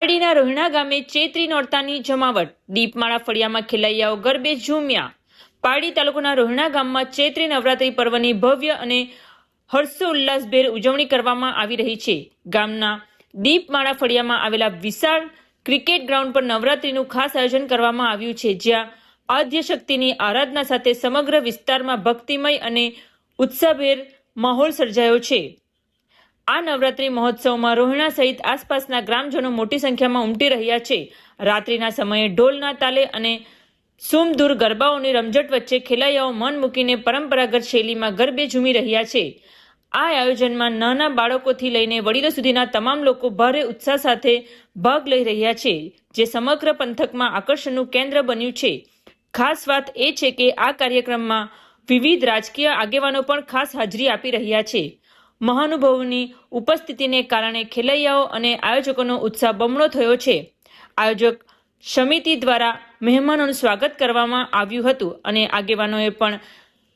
પારડીના રોહિણા ગામે ચૈત્રી નોરતાની જમાવટ, દીપમાળા ફળિયામાં ખેલૈયાઓ ગરબે ઝૂમ્યા। પારડી તાલુકાના રોહિણા ગામમાં ચૈત્રી નવરાત્રી પર્વની ભવ્ય અને હર્ષોલ્લાસભેર ઉજવણી કરવામાં આવી રહી છે। ગામના દીપમાળા ફળિયામાં આવેલા વિશાળ ક્રિકેટ ગ્રાઉન્ડ પર નવરાત્રીનું ખાસ આયોજન કરવામાં આવ્યું છે, જ્યાં આદ્યશક્તિની આરાધના સાથે સમગ્ર વિસ્તારમાં ભક્તિમય અને ઉત્સાહભેર માહોલ સર્જાયો છે। આ નવરાત્રી મહોત્સવમાં રોહિણા સહિત આસપાસના ગ્રામજનો મોટી સંખ્યામાં ઉમટી રહ્યા છે। રાત્રિના સમયે ઢોલના તાલે અને સુમધુર ગરબાઓની રમઝટ વચ્ચે ખેલૈયાઓ મન મૂકીને પરંપરાગત શૈલીમાં ગરબે ઝૂમી રહ્યા છે। આ આયોજનમાં નાના બાળકોથી લઈને વડીલો સુધીના તમામ લોકો ભારે ઉત્સાહ સાથે ભાગ લઈ રહ્યા છે, જે સમગ્ર પંથકમાં આકર્ષણનું કેન્દ્ર બન્યું છે। ખાસ વાત એ છે કે આ કાર્યક્રમમાં વિવિધ રાજકીય આગેવાનો પણ ખાસ હાજરી આપી રહ્યા છે। મહાનુભાવોની ઉપસ્થિતિને કારણે ખેલૈયાઓ અને આયોજકોનો ઉત્સાહ બમણો થયો છે। આયોજક સમિતિ દ્વારા મહેમાનોનું સ્વાગત કરવામાં આવ્યું હતું અને આગેવાનોએ પણ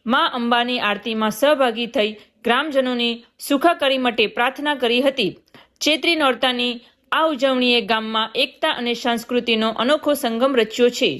મા અંબાની આરતીમાં સહભાગી થઈ ગ્રામજનોની સુખાકારી માટે પ્રાર્થના કરી હતી। ચૈત્રી નોરતાની આ ઉજવણીએ ગામમાં એકતા અને સંસ્કૃતિનો અનોખો સંગમ રચ્યો છે।